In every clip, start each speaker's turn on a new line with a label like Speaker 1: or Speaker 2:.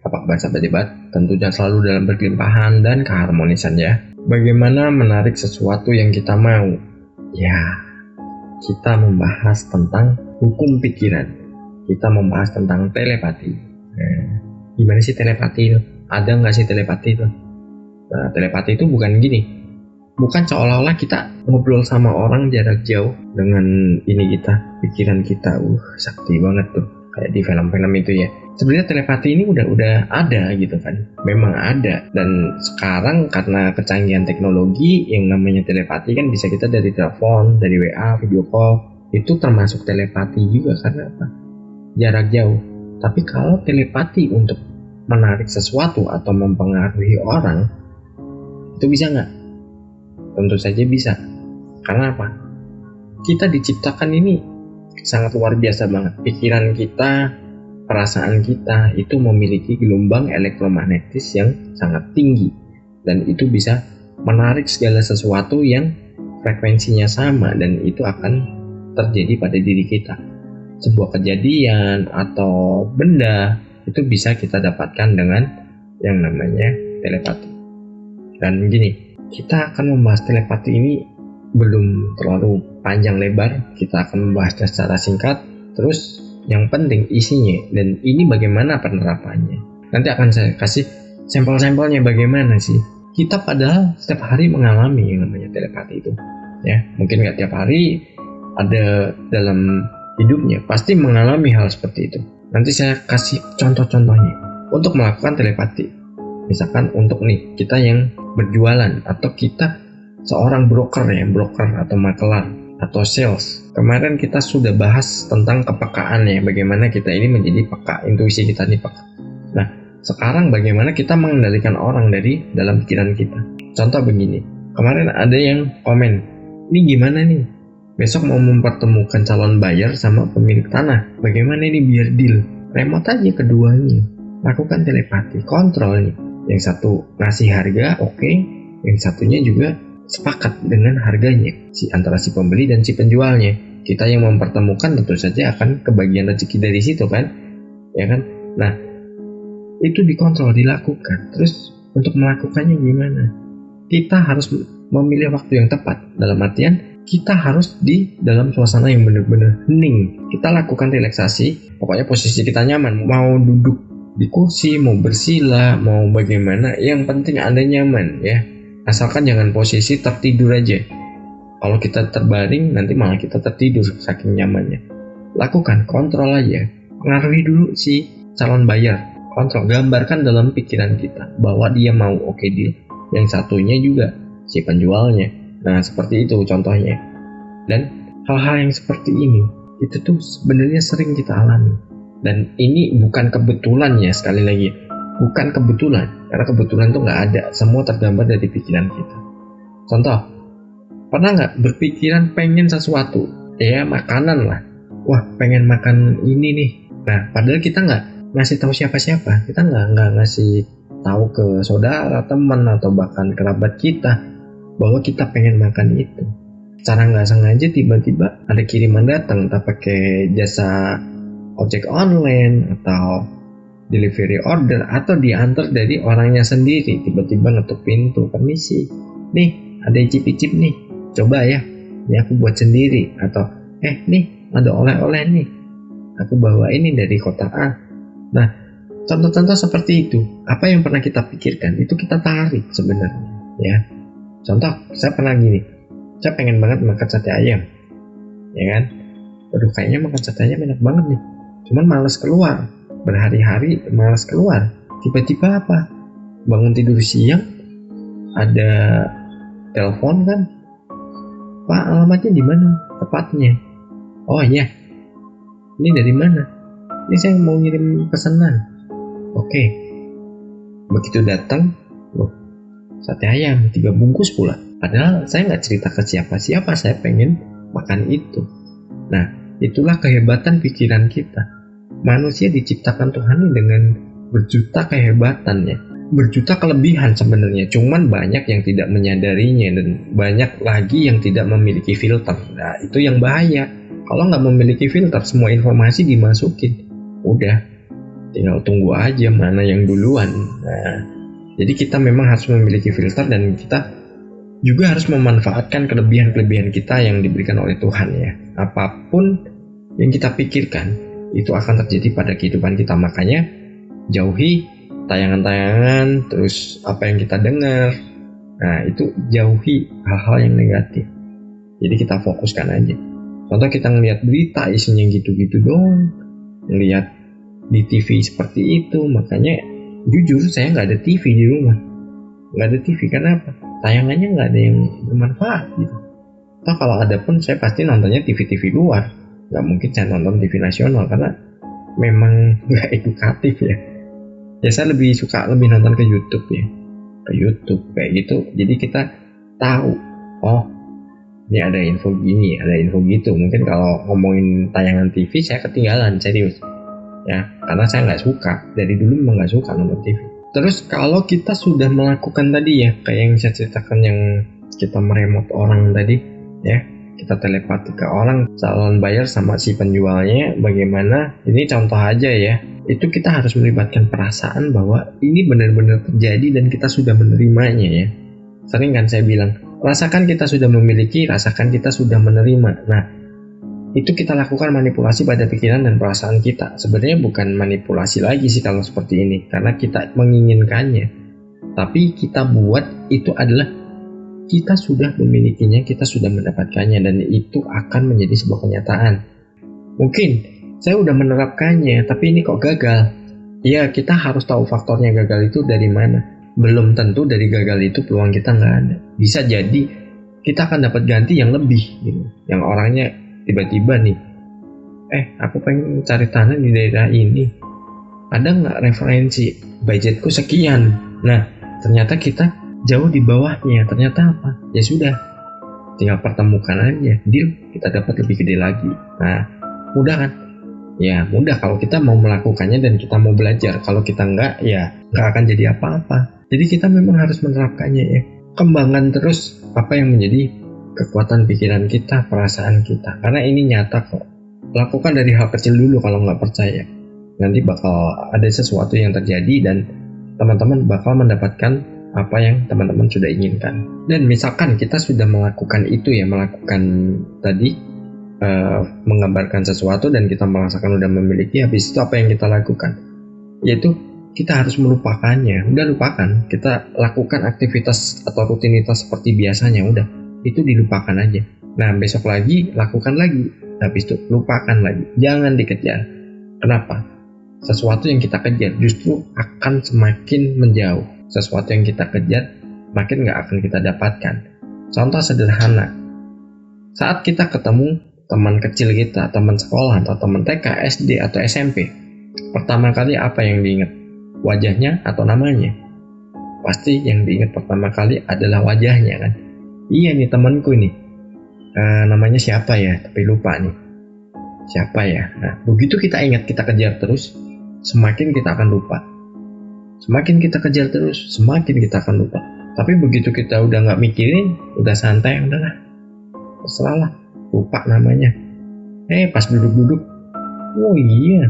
Speaker 1: Apa sahabat debat? Tentunya selalu dalam berkelimpahan dan keharmonisan ya. Bagaimana menarik sesuatu yang kita mau? Ya, kita membahas tentang hukum pikiran. Kita membahas tentang telepati. Gimana sih telepati itu? Ada nggak sih telepati itu? Nah, telepati itu bukan gini. Bukan seolah-olah kita ngobrol sama orang jarak jauh dengan pikiran kita. Sakti banget tuh. Kayak di film-film itu ya. Sebenarnya telepati ini udah ada gitu kan. Memang ada. Dan sekarang karena kecanggihan teknologi yang namanya telepati kan bisa kita dari telepon, dari WA, video call. Itu termasuk telepati juga karena apa? Jarak jauh. Tapi kalau telepati untuk menarik sesuatu atau mempengaruhi orang, itu bisa nggak? Tentu saja bisa. Karena apa? Kita diciptakan ini sangat luar biasa banget. Pikiran kita, perasaan kita itu memiliki gelombang elektromagnetis yang sangat tinggi. Dan itu bisa menarik segala sesuatu yang frekuensinya sama. Dan itu akan terjadi pada diri kita. Sebuah kejadian atau benda itu bisa kita dapatkan dengan yang namanya telepati. Dan gini, kita akan membahas telepati ini belum terlalu panjang lebar. Kita akan membahasnya secara singkat. Terus yang penting isinya, dan ini bagaimana penerapannya. Nanti akan saya kasih sampel-sampelnya bagaimana sih. Kita padahal setiap hari mengalami yang namanya telepati itu. Ya, mungkin nggak tiap hari, ada dalam hidupnya pasti mengalami hal seperti itu. Nanti saya kasih contoh-contohnya untuk melakukan telepati. Misalkan untuk kita yang berjualan atau kita seorang broker atau makelar atau sales. Kemarin kita sudah bahas tentang kepekaan ya, bagaimana kita ini menjadi peka, intuisi kita ini peka. Nah, sekarang bagaimana kita mengendalikan orang dari dalam pikiran kita. Contoh begini, kemarin ada yang komen, ini gimana nih? Besok mau mempertemukan calon buyer sama pemilik tanah. Bagaimana ini biar deal? Remote aja keduanya. Lakukan telepati, kontrol nih. Yang satu ngasih harga, oke. Yang satunya juga sepakat dengan harganya. Antara si pembeli dan si penjualnya. Kita yang mempertemukan tentu saja akan kebagian rezeki dari situ kan. Ya kan? Nah, itu dikontrol, dilakukan. Terus untuk melakukannya gimana? Kita harus memilih waktu yang tepat. Dalam artian, kita harus di dalam suasana yang benar-benar hening. Kita lakukan relaksasi, pokoknya posisi kita nyaman. Mau duduk di kursi, mau bersila, mau bagaimana, yang penting Anda nyaman ya. Asalkan jangan posisi tertidur aja. Kalau kita terbaring, nanti malah kita tertidur saking nyamannya. Lakukan, kontrol aja. Pengaruhi dulu si calon buyer. Kontrol, gambarkan dalam pikiran kita bahwa dia mau oke deal. Yang satunya juga si penjualnya. Nah, seperti itu contohnya. Dan hal-hal yang seperti ini, itu tuh sebenarnya sering kita alami. Dan ini bukan kebetulan ya, sekali lagi. Bukan kebetulan. Karena kebetulan tuh nggak ada. Semua tergambar dari pikiran kita. Contoh, pernah nggak berpikiran pengen sesuatu? Ya, makanan lah. Wah, pengen makan ini nih. Nah, padahal kita nggak ngasih tahu siapa-siapa. Kita nggak ngasih tahu ke saudara, teman, atau bahkan kerabat kita bahwa kita pengen makan itu. Secara nggak sengaja tiba-tiba ada kiriman datang, entah pakai jasa ojek online atau delivery order atau diantar dari orangnya sendiri. Tiba-tiba ngetuk pintu, permisi, nih ada icip-icip nih, coba ya, ini aku buat sendiri. Atau nih ada oleh-oleh nih, aku bawa ini dari kota A. Nah, contoh-contoh seperti itu, apa yang pernah kita pikirkan itu kita tarik sebenarnya ya. Contoh, saya pernah gini, saya pengen banget makan sate ayam, ya kan? Aduh, kayaknya makan sate ayam enak banget nih, cuman malas keluar, berhari-hari malas keluar. Tiba-tiba apa? Bangun tidur siang, ada telepon kan? Pak, alamatnya di mana? Tepatnya? Oh iya, ini dari mana? Ini saya mau ngirim pesanan. Oke, begitu datang, loh, sate ayam 3 bungkus pula. Padahal saya nggak cerita ke siapa-siapa saya pengen makan itu. Nah, itulah kehebatan pikiran kita. Manusia diciptakan Tuhan dengan berjuta kehebatannya, berjuta kelebihan sebenarnya. Cuman banyak yang tidak menyadarinya dan banyak lagi yang tidak memiliki filter. Nah, itu yang bahaya. Kalau nggak memiliki filter, semua informasi dimasukin. Udah, tinggal tunggu aja mana yang duluan. Nah, jadi kita memang harus memiliki filter dan kita juga harus memanfaatkan kelebihan-kelebihan kita yang diberikan oleh Tuhan ya. Apapun yang kita pikirkan itu akan terjadi pada kehidupan kita. Makanya jauhi tayangan-tayangan, terus apa yang kita dengar. Nah, itu jauhi hal-hal yang negatif. Jadi kita fokuskan aja. Contoh kita ngelihat berita isinya gitu-gitu doang, ngelihat di TV seperti itu. Makanya jujur saya nggak ada TV di rumah, nggak ada TV. Kenapa? Tayangannya nggak ada yang bermanfaat gitu. Atau kalau ada pun saya pasti nontonnya TV-TV luar, nggak mungkin saya nonton TV nasional karena memang nggak edukatif ya. Ya saya lebih suka nonton ke YouTube ya, ke YouTube kayak gitu. Jadi kita tahu, oh ini ada info gini, ada info gitu. Mungkin kalau ngomongin tayangan TV saya ketinggalan, serius ya, karena saya nggak suka, dari dulu memang nggak suka nonton TV. Terus kalau kita sudah melakukan tadi ya, kayak yang saya ceritakan yang kita meremot orang tadi ya, kita telepati ke orang calon buyer sama si penjualnya, bagaimana, ini contoh aja ya, itu kita harus melibatkan perasaan bahwa ini benar-benar terjadi dan kita sudah menerimanya ya. Sering kan saya bilang, rasakan kita sudah memiliki, rasakan kita sudah menerima. Nah, itu kita lakukan manipulasi pada pikiran dan perasaan kita. Sebenarnya bukan manipulasi lagi sih kalau seperti ini, karena kita menginginkannya. Tapi kita buat itu adalah kita sudah memilikinya, kita sudah mendapatkannya, dan itu akan menjadi sebuah kenyataan. Mungkin saya udah menerapkannya, tapi ini kok gagal. Ya, kita harus tahu faktornya gagal itu dari mana. Belum tentu dari gagal itu peluang kita nggak ada. Bisa jadi kita akan dapat ganti yang lebih gitu. Yang orangnya tiba-tiba nih, aku pengen cari tanah di daerah ini, ada nggak referensi, budgetku sekian. Nah, ternyata kita jauh di bawahnya. Ternyata apa? Ya sudah, tinggal pertemukan aja, deal, kita dapat lebih gede lagi. Nah, mudah kan? Ya mudah kalau kita mau melakukannya dan kita mau belajar. Kalau kita nggak, ya nggak akan jadi apa-apa. Jadi kita memang harus menerapkannya ya. Kembangkan terus apa yang menjadi kekuatan pikiran kita, perasaan kita. Karena ini nyata kok. Lakukan dari hal kecil dulu kalau nggak percaya. Nanti bakal ada sesuatu yang terjadi dan teman-teman bakal mendapatkan apa yang teman-teman sudah inginkan. Dan misalkan kita sudah melakukan itu ya, melakukan tadi, menggambarkan sesuatu dan kita merasakan udah memiliki, habis itu apa yang kita lakukan? Yaitu kita harus melupakannya. Udah lupakan, kita lakukan aktivitas atau rutinitas seperti biasanya, udah itu dilupakan aja. Nah, besok lagi lakukan lagi, habis itu lupakan lagi, jangan dikejar. Kenapa? Sesuatu yang kita kejar justru akan semakin menjauh. Sesuatu yang kita kejar makin gak akan kita dapatkan. Contoh sederhana, saat kita ketemu teman kecil kita, teman sekolah atau teman TK, SD atau SMP, pertama kali apa yang diingat? Wajahnya atau namanya? Pasti yang diingat pertama kali adalah wajahnya kan. Iya nih temanku nih, namanya siapa ya, tapi lupa nih siapa ya. Nah, begitu kita ingat, kita kejar terus, semakin kita akan lupa. Semakin kita kejar terus, semakin kita akan lupa. Tapi begitu kita udah gak mikirin, udah santai, udahlah, terserah lah, lupa namanya. Pas duduk-duduk, oh iya,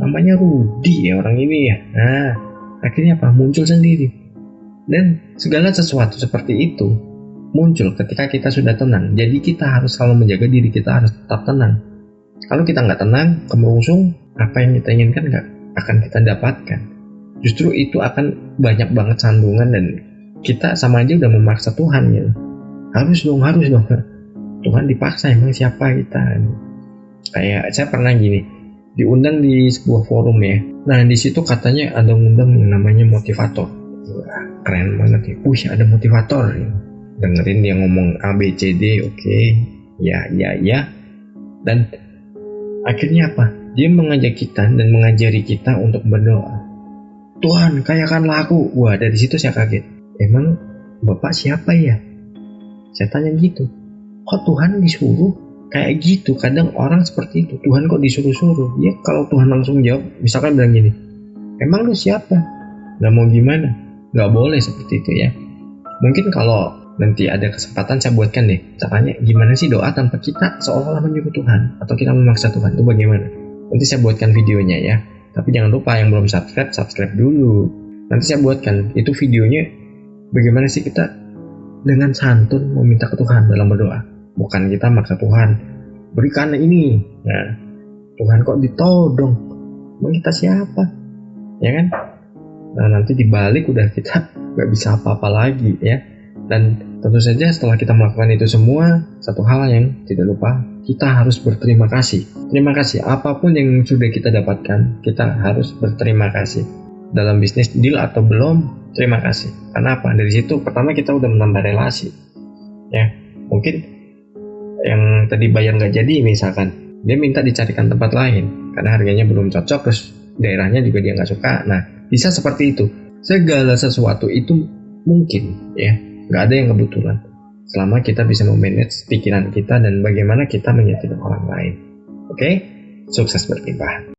Speaker 1: namanya Rudi ya orang ini ya. Nah, akhirnya apa? Muncul sendiri. Dan segala sesuatu seperti itu muncul ketika kita sudah tenang. Jadi kita harus selalu menjaga diri kita harus tetap tenang. Kalau kita nggak tenang, kemerungsung, apa yang kita inginkan nggak akan kita dapatkan. Justru itu akan banyak banget sandungan dan kita sama aja udah memaksa Tuhan gitu. Harus dong. Tuhan dipaksa, emang siapa kita? Kayak saya pernah gini, diundang di sebuah forum ya. Nah di situ katanya ada ngundang yang namanya motivator. Wah, keren banget ya. Ada motivator. Dengerin dia ngomong A B C D, oke. Ya. Dan akhirnya apa? Dia mengajak kita dan mengajari kita untuk berdoa. Tuhan, kayakanlah aku. Wah, dari situ saya kaget. Emang Bapak siapa ya? Saya tanya gitu. Kok Tuhan disuruh kayak gitu? Kadang orang seperti itu. Tuhan kok disuruh-suruh? Ya kalau Tuhan langsung jawab, misalkan bilang gini, emang lu siapa? Gak mau gimana? Gak boleh seperti itu ya. Mungkin kalau nanti ada kesempatan saya buatkan deh caranya gimana sih doa tanpa kita seolah-olah menyuruh Tuhan atau kita memaksa Tuhan, itu bagaimana? Nanti saya buatkan videonya ya. Tapi jangan lupa yang belum subscribe, subscribe dulu. Nanti saya buatkan itu videonya bagaimana sih kita dengan santun meminta ke Tuhan dalam berdoa. Bukan kita maksa Tuhan, berikan ini. Nah, Tuhan kok ditodong? Emang kita siapa? Ya kan? Nah, nanti dibalik udah kita gak bisa apa-apa lagi ya. Dan tentu saja setelah kita melakukan itu semua, satu hal yang tidak lupa, kita harus berterima kasih. Terima kasih, apapun yang sudah kita dapatkan, kita harus berterima kasih. Dalam bisnis deal atau belum, terima kasih. Karena apa? Dari situ pertama kita udah menambah relasi. Ya, mungkin yang tadi bayar nggak jadi misalkan, dia minta dicarikan tempat lain karena harganya belum cocok, terus daerahnya juga dia nggak suka. Nah, bisa seperti itu. Segala sesuatu itu mungkin ya, nggak ada yang kebetulan. Selama kita bisa memanage pikiran kita dan bagaimana kita menyakiti orang lain. Oke? Sukses berlimpah.